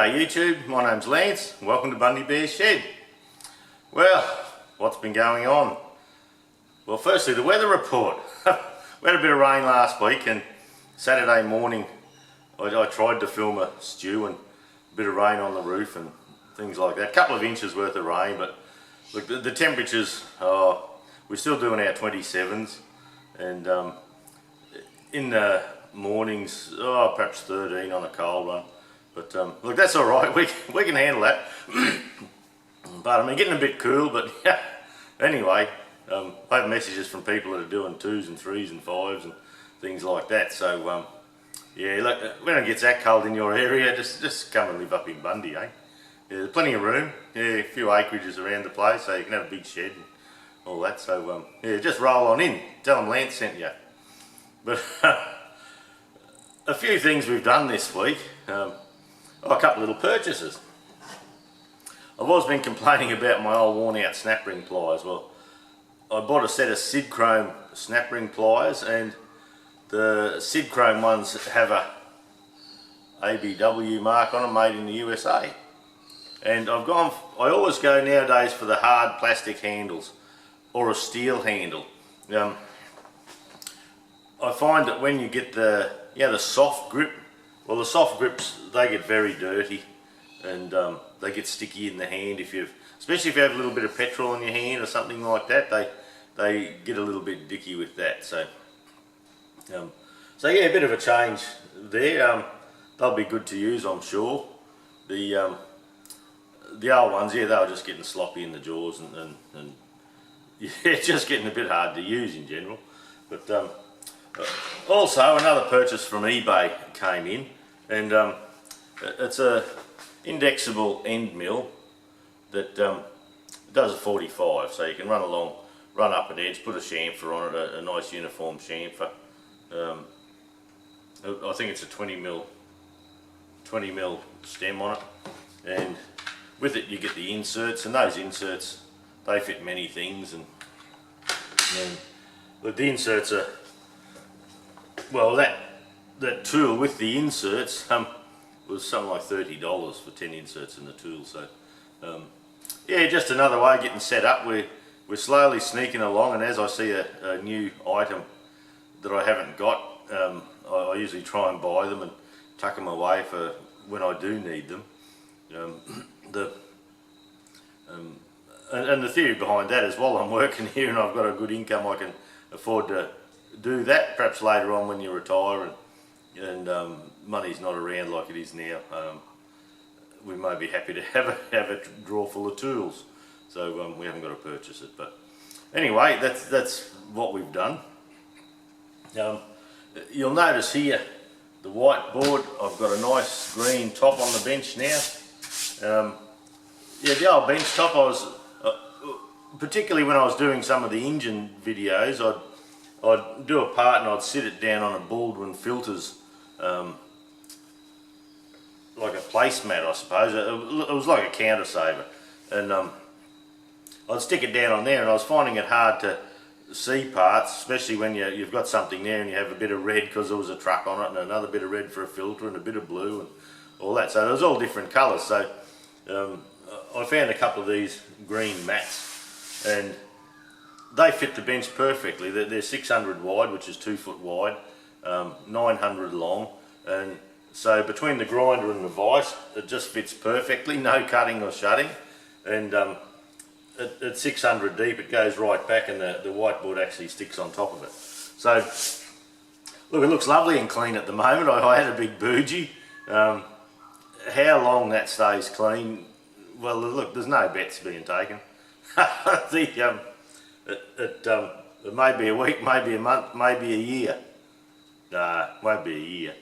G'day YouTube, my name's Lance, and welcome to Bundy Bear's Shed. Well, what's been going on? Well, firstly the weather report. We had a bit of rain last week, and Saturday morning I tried to film a stew and a bit of rain on the roof and things like that. A couple of inches worth of rain, but look, the temperatures, we're still doing our 27s, and in the mornings, perhaps 13 on a cold one. But look, that's all right. We can handle that. But I mean, getting a bit cool. But yeah. Anyway, I have messages from people that are doing 2s and 3s and 5s and things like that. So yeah, look, when it gets that cold in your area, just come and live up in Bundy, eh? Yeah, there's plenty of room. Yeah, a few acreages around the place, so you can have a big shed and all that. So yeah, just roll on in. Tell them Lance sent you. But a few things we've done this week. A couple of little purchases. I've always been complaining about my old worn out snap ring pliers. Well, I bought a set of Sid Chrome snap ring pliers, and the Sid Chrome ones have a ABW mark on them, made in the USA. And I always go nowadays for the hard plastic handles or a steel handle. I find that when you get the soft grip, well, the soft grips, they get very dirty, and they get sticky in the hand. Especially if you have a little bit of petrol in your hand or something like that, they get a little bit dicky with that. So yeah, a bit of a change there. They'll be good to use, I'm sure. The old ones, yeah, they were just getting sloppy in the jaws, and yeah, just getting a bit hard to use in general. But also, another purchase from eBay came in, and it's a indexable end mill that does a 45, so you can run up an edge, put a chamfer on it, a nice uniform chamfer. I think it's a 20 mil stem on it, and with it you get the inserts, and those inserts, they fit many things, and look, the inserts are, well, that tool with the inserts was something like $30 for 10 inserts in the tool. So yeah, just another way of getting set up. We're slowly sneaking along, and as I see a new item that I haven't got, I usually try and buy them and tuck them away for when I do need them. And the theory behind that is, while I'm working here and I've got a good income, I can afford to do that. Perhaps later on when you retire and money's not around like it is now, we may be happy to have a drawer full of tools. So we haven't got to purchase it. But anyway, that's what we've done. You'll notice here the whiteboard. I've got a nice green top on the bench now. Yeah, the old bench top, I was particularly when I was doing some of the engine videos, I'd do a part and I'd sit it down on a Baldwin filters, like a placemat, I suppose. It was like a counter saver, and I'd stick it down on there, and I was finding it hard to see parts, especially when you've got something there and you have a bit of red because there was a truck on it, and another bit of red for a filter, and a bit of blue and all that. So it was all different colours. So I found a couple of these green mats, and they fit the bench perfectly. They're 600 wide, which is 2 foot wide, 900 long, and so between the grinder and the vise, it just fits perfectly, no cutting or shutting. And at 600 deep, it goes right back, and the whiteboard actually sticks on top of it. So look, it looks lovely and clean at the moment. I had a big bougie. How long that stays clean, well, look, there's no bets being taken. It may be a week, maybe a month, maybe a year. Nah, won't be a year.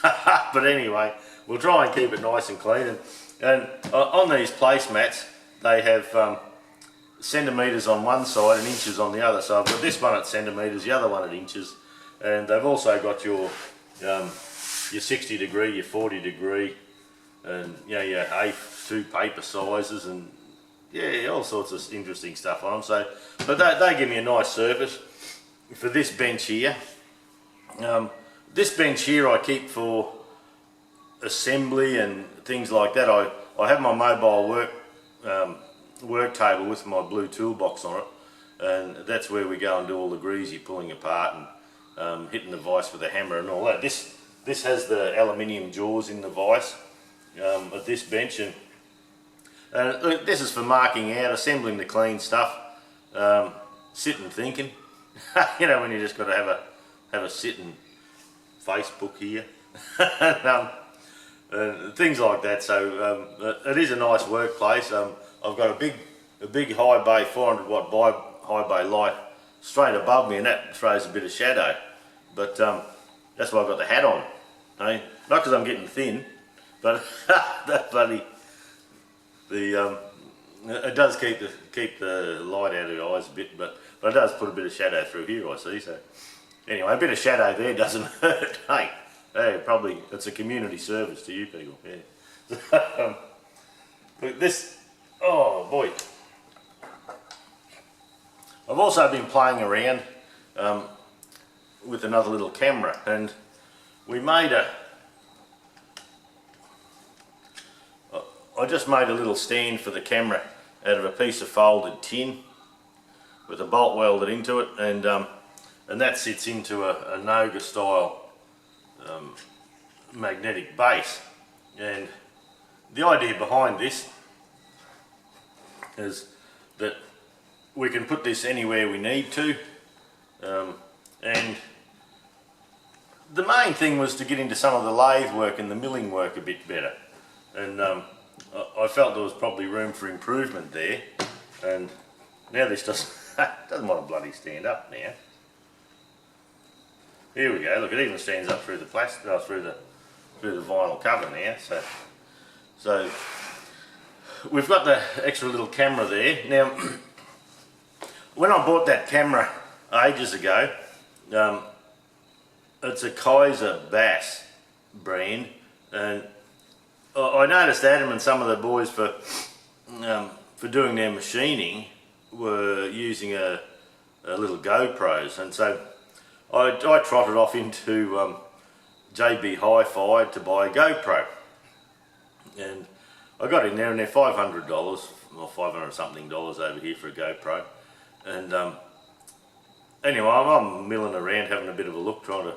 But anyway, we'll try and keep it nice and clean. And on these placemats, they have centimetres on one side and inches on the other. So I've got this one at centimetres, the other one at inches, and they've also got your 60 degree, your 40 degree, and your A2 paper sizes, and yeah, all sorts of interesting stuff on them. So, but they give me a nice surface for this bench here. This bench here I keep for assembly and things like that, I have my mobile work table with my blue toolbox on it, and that's where we go and do all the greasy pulling apart and hitting the vise with a hammer and all that. This has the aluminium jaws in the vise at this bench, and look, this is for marking out, assembling the clean stuff, sitting thinking. You know, when you just got to have a sit and Facebook here. And things like that. So it is a nice workplace. I've got a big high bay 400 watt high bay light straight above me, and that throws a bit of shadow. But that's why I've got the hat on. Not because I'm getting thin, but that bloody it does keep the light out of your eyes a bit, but it does put a bit of shadow through here, I see. So anyway, a bit of shadow there doesn't hurt. Hey, probably it's a community service to you people. Yeah. Look, this. Oh boy. I've also been playing around with another little camera, and we made I just made a little stand for the camera out of a piece of folded tin with a bolt welded into it, and that sits into a Noga style magnetic base. And the idea behind this is that we can put this anywhere we need to, and the main thing was to get into some of the lathe work and the milling work a bit better, and I felt there was probably room for improvement there. And now this doesn't want to bloody stand up now. Here we go. Look, it even stands up through the plastic, through the vinyl cover now. So we've got the extra little camera there. Now, when I bought that camera ages ago, it's a Kaiser Bass brand, and I noticed Adam and some of the boys for doing their machining were using a little GoPros, and so I trotted off into JB Hi-Fi to buy a GoPro, and I got in there and they're $500 or $500 something over here for a GoPro. And anyway, I'm milling around having a bit of a look, trying to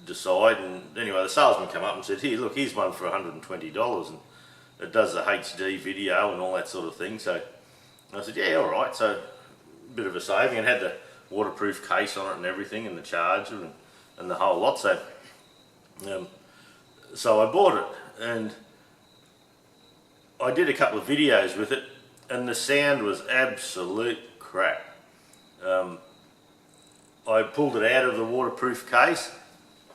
decide, and anyway the salesman came up and said, here, look, here's one for $120, and it does the HD video and all that sort of thing. So I said, yeah, alright. So a bit of a saving, and had the waterproof case on it and everything, and the charger and the whole lot. So I bought it, and I did a couple of videos with it, and the sound was absolute crap. I pulled it out of the waterproof case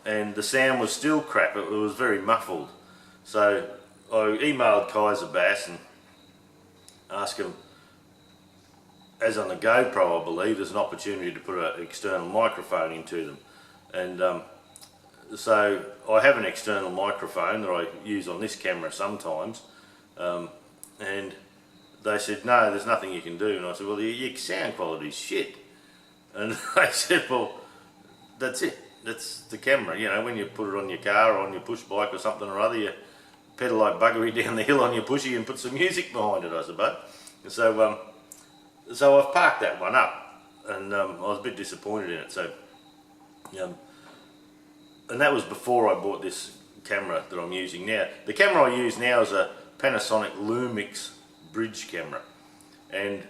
and the sound was still crap. It was very muffled. So I emailed Kaiser Bass and asked him, as on the GoPro I believe, there's an opportunity to put an external microphone into them. And so I have an external microphone that I use on this camera sometimes, and they said, no, there's nothing you can do. And I said, well, your sound quality's shit. And they said, well, that's it. That's the camera. You know, when you put it on your car or on your push bike or something or other, you pedal like buggery down the hill on your pushy and put some music behind it, I suppose. And so I've parked that one up, and I was a bit disappointed in it. So, and that was before I bought this camera that I'm using now. The camera I use now is a Panasonic Lumix bridge camera, and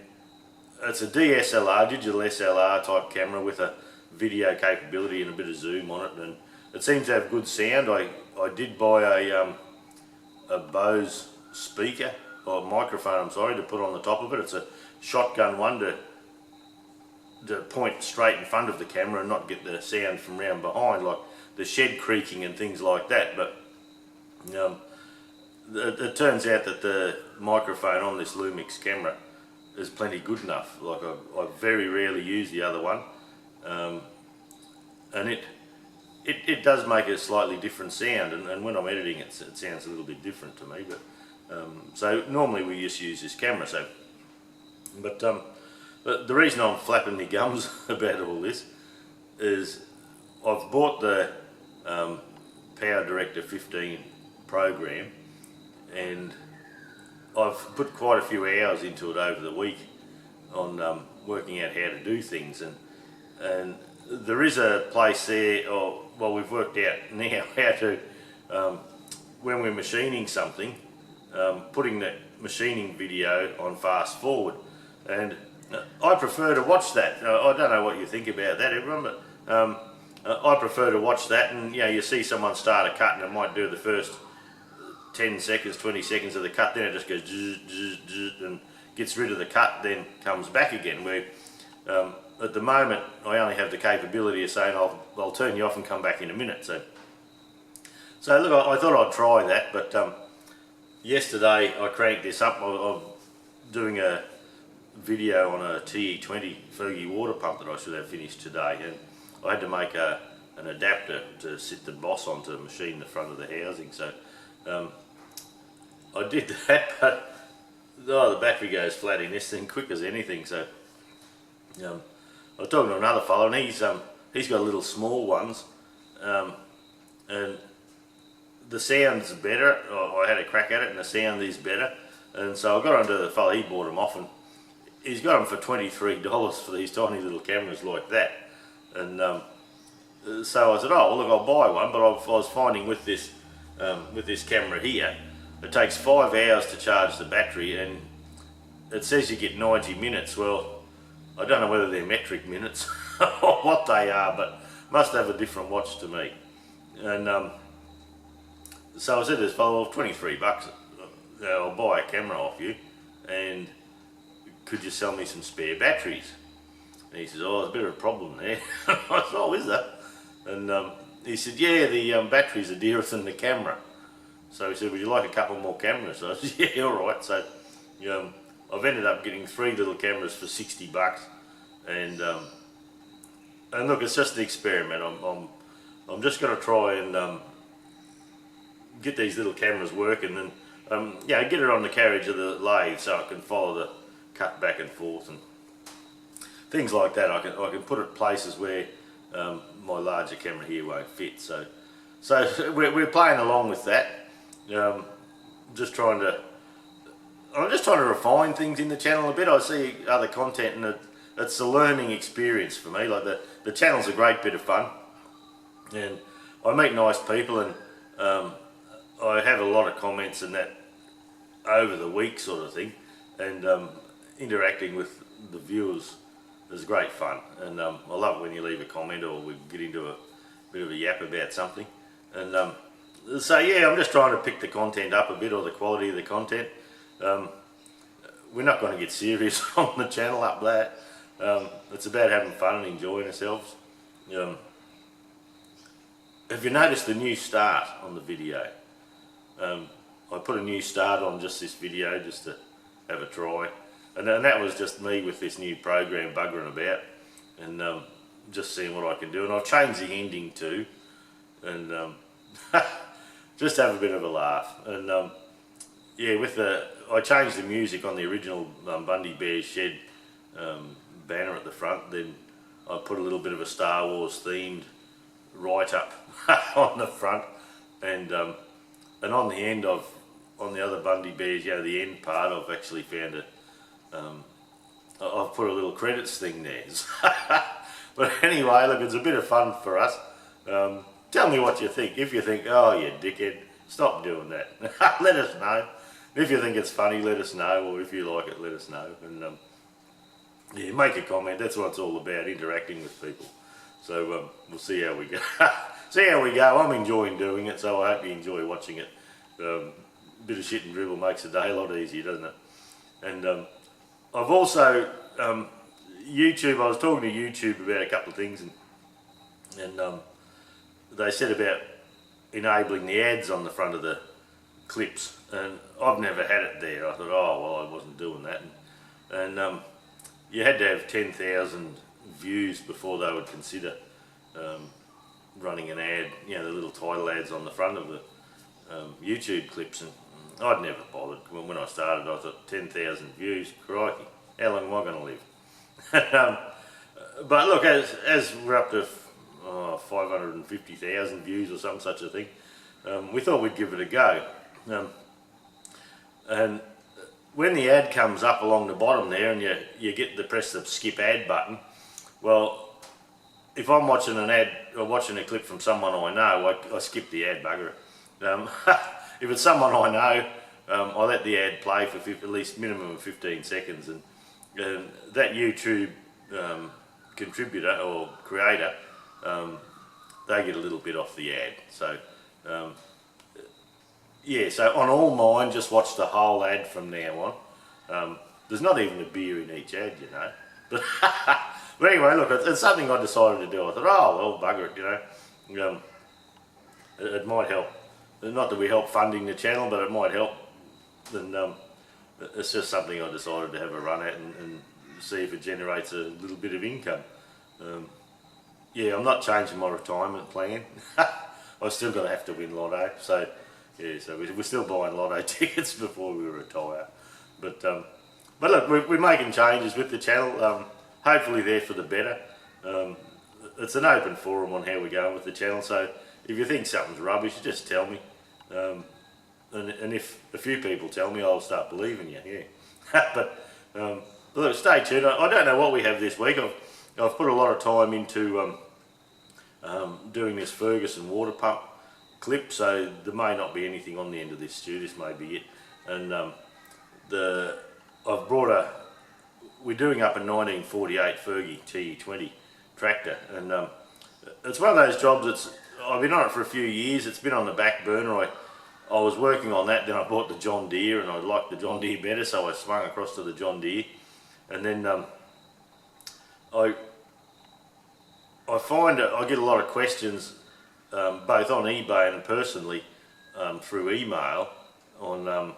it's a DSLR, digital SLR type camera with a video capability and a bit of zoom on it, and it seems to have good sound. I did buy a Bose speaker, or microphone, I'm sorry, to put on the top of it. It's a shotgun one to point straight in front of the camera and not get the sound from round behind, like the shed creaking and things like that. But it turns out that the microphone on this Lumix camera is plenty good enough. Like I very rarely use the other one, and it does make a slightly different sound, and when I'm editing it sounds a little bit different to me. But so normally we just use this camera. So, but the reason I'm flapping my gums about all this is I've bought the Power Director 15 program, and I've put quite a few hours into it over the week on working out how to do things, and there is a place there, or well, we've worked out now how to, when we're machining something, putting the machining video on fast forward, and I prefer to watch that. I don't know what you think about that, everyone, but I prefer to watch that, and you see someone start a cut and it might do the first 10 seconds, 20 seconds of the cut, then it just goes zzz, zzz, zzz, and gets rid of the cut, then comes back again. Where at the moment I only have the capability of saying I'll turn you off and come back in a minute. So look, I thought I'd try that, but yesterday I cranked this up. I'm doing a video on a TE20 Fergie water pump that I should have finished today, and I had to make an adapter to sit the boss on to machine the front of the housing. So I did that, but the battery goes flat in this thing quick as anything. So I was talking to another fellow, and he's got little small ones, and the sound's better. I had a crack at it, and the sound is better. And so I got onto the fellow, he bought them off, and he's got them for $23 for these tiny little cameras like that. And so I said, oh well, look, I'll buy one. But I was finding with this camera here, it takes 5 hours to charge the battery, and it says you get 90 minutes. Well, I don't know whether they're metric minutes or what they are, but must have a different watch to me. And so I said to this fellow, well, 23 bucks, I'll buy a camera off you, and could you sell me some spare batteries? And he says, oh, there's a bit of a problem there. I said, oh, is that? And he said, yeah, the batteries are dearer than the camera. So he said, would you like a couple more cameras? So I said, yeah, alright. So I've ended up getting 3 little cameras for 60 bucks. And look, it's just an experiment. I'm just going to try and get these little cameras working, and get it on the carriage of the lathe so I can follow the cut back and forth and things like that. I can put it places where my larger camera here won't fit. So we're playing along with that. I'm just trying to refine things in the channel a bit. I see other content, and it's a learning experience for me. Like the channel's a great bit of fun, and I meet nice people, and I have a lot of comments and that over the week sort of thing, and interacting with the viewers is great fun. And I love it when you leave a comment or we get into a bit of a yap about something. And so yeah, I'm just trying to pick the content up a bit, or the quality of the content. We're not going to get serious on the channel up there. It's about having fun and enjoying ourselves. Have you noticed the new start on the video? I put a new start on just this video just to have a try, and that was just me with this new program buggering about, and just seeing what I can do. And I've changed the ending too, and just have a bit of a laugh. And yeah, I changed the music on the original Bundy Bear's Shed banner at the front. Then I put a little bit of a Star Wars themed write-up on the front, and on the end on the other Bundy Bears, the end part, I've actually found I've put a little credits thing there. But anyway, look, it's a bit of fun for us. Tell me what you think. If you think, oh, you dickhead, stop doing that. Let us know. If you think it's funny, let us know, or if you like it, let us know. And yeah, make a comment. That's what it's all about, interacting with people. So we'll see how we go. See how we go. I'm enjoying doing it, so I hope you enjoy watching it. Bit of shit and dribble makes the day a lot easier, doesn't it? And I've also YouTube. I was talking to YouTube about a couple of things, and they said about enabling the ads on the front of the clips, and I've never had it there. I thought, oh well, I wasn't doing that, and you had to have 10,000 views before they would consider running an ad. The little title ads on the front of the YouTube clips, and I'd never bothered. When I started, I thought 10,000 views, crikey, how long am I going to live? But look, as we're up to 550,000 views or some such a thing, we thought we'd give it a go. And when the ad comes up along the bottom there and you get to press the skip ad button, well, if I'm watching an ad or watching a clip from someone I know, I skip the ad, bugger it. If it's someone I know, I let the ad play for at least minimum of 15 seconds, and that YouTube contributor or creator, they get a little bit off the ad. So yeah, so on all mine, just watch the whole ad from now on. There's not even a beer in each ad, you know. But anyway, look, it's something I decided to do. I thought, oh, well, bugger it, you know. It might help. Not that we help funding the channel, but it might help. And it's just something I decided to have a run at and see if it generates a little bit of income. Yeah, I'm not changing my retirement plan. I still got to have to win Lotto. So yeah, so we're still buying Lotto tickets before we retire. But look, we're making changes with the channel. Hopefully they're for the better. It's an open forum on how we're going with the channel. So if you think something's rubbish, just tell me. And if a few people tell me, I'll start believing you. Yeah. But look, stay tuned. I don't know what we have this week. I've put a lot of time into doing this Ferguson water pump clip, so there may not be anything on the end of this stew. This may be it. And I've brought we're doing up a 1948 Fergie T20 tractor, and it's one of those jobs I've been on it for a few years. It's been on the back burner. I was working on that, then I bought the John Deere, and I liked the John Deere better, so I swung across to the John Deere. And then I find I get a lot of questions both on eBay and personally through email on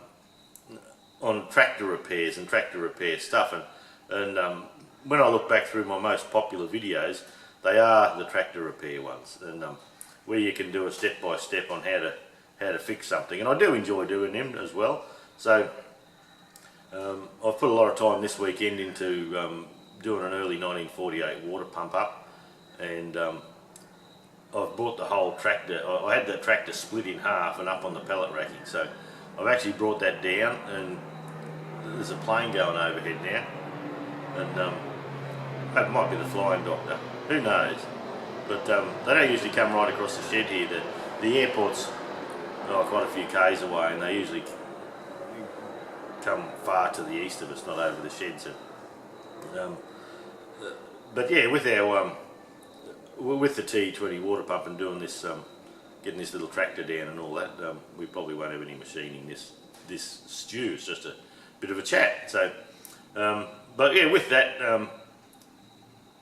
tractor repairs and tractor repair stuff, and when I look back through my most popular videos, they are the tractor repair ones, and where you can do a step-by-step on how to fix something, and I do enjoy doing them as well. So I've put a lot of time this weekend into doing an early 1948 water pump up, and I've bought the whole tractor. I had the tractor split in half and up on the pallet racking, so I've actually brought that down, and there's a plane going overhead now, and it might be the flying doctor, who knows, but they don't usually come right across the shed here. The airport's quite a few k's away, and they usually come far to the east of us, not over the shed. So, but yeah, with the T20 water pump and doing this, getting this little tractor down and all that, we probably won't have any machining this stew. It's just a bit of a chat. So, but yeah, with that,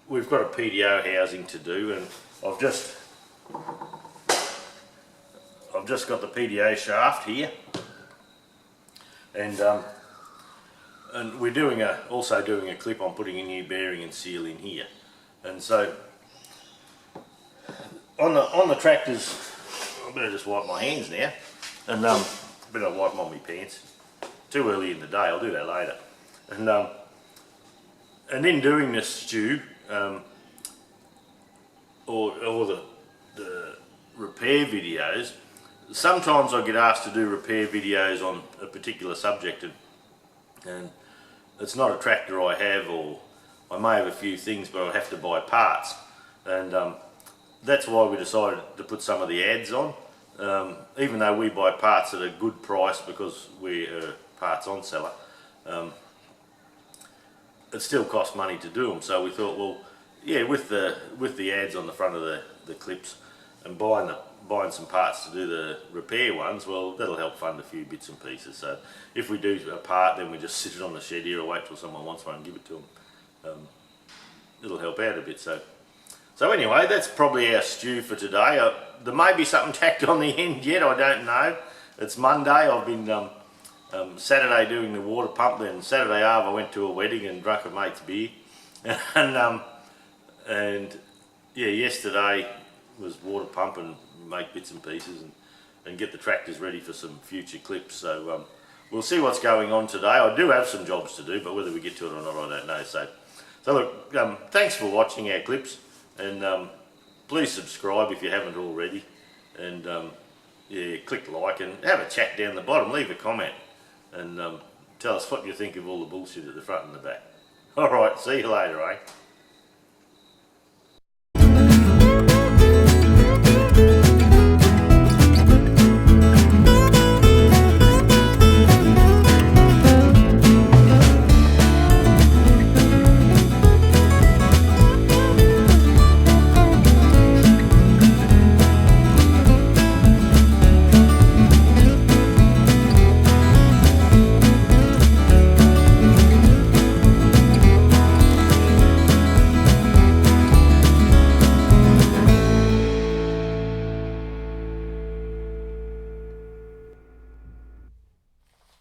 we've got a PDO housing to do, and I've just got the PDO shaft here, and we're also doing a clip on putting a new bearing and seal in here. And so on the tractors, I better just wipe my hands now, and better wipe them on my pants. Too early in the day, I'll do that later. And in doing this stew, or the repair videos, sometimes I get asked to do repair videos on a particular subject, and it's not a tractor I have, or I may have a few things, but I have to buy parts, and that's why we decided to put some of the ads on. Even though we buy parts at a good price because we're a parts on seller, it still costs money to do them. So we thought, well, yeah, with the ads on the front of the clips and buying some parts to do the repair ones, well, that'll help fund a few bits and pieces. So if we do a part, then we just sit it on the shed here or wait till someone wants one and give it to them. It'll help out a bit. So anyway, that's probably our stew for today. There may be something tacked on the end yet, I don't know. It's Monday. I've been Saturday doing the water pump, then Saturday I went to a wedding and drank a mate's beer. And yeah, yesterday was water pump and make bits and pieces and get the tractors ready for some future clips. So we'll see what's going on today. I do have some jobs to do, but whether we get to it or not, I don't know. So look, thanks for watching our clips, and please subscribe if you haven't already, and yeah, click like and have a chat down the bottom. Leave a comment and tell us what you think of all the bullshit at the front and the back. Alright, see you later, eh?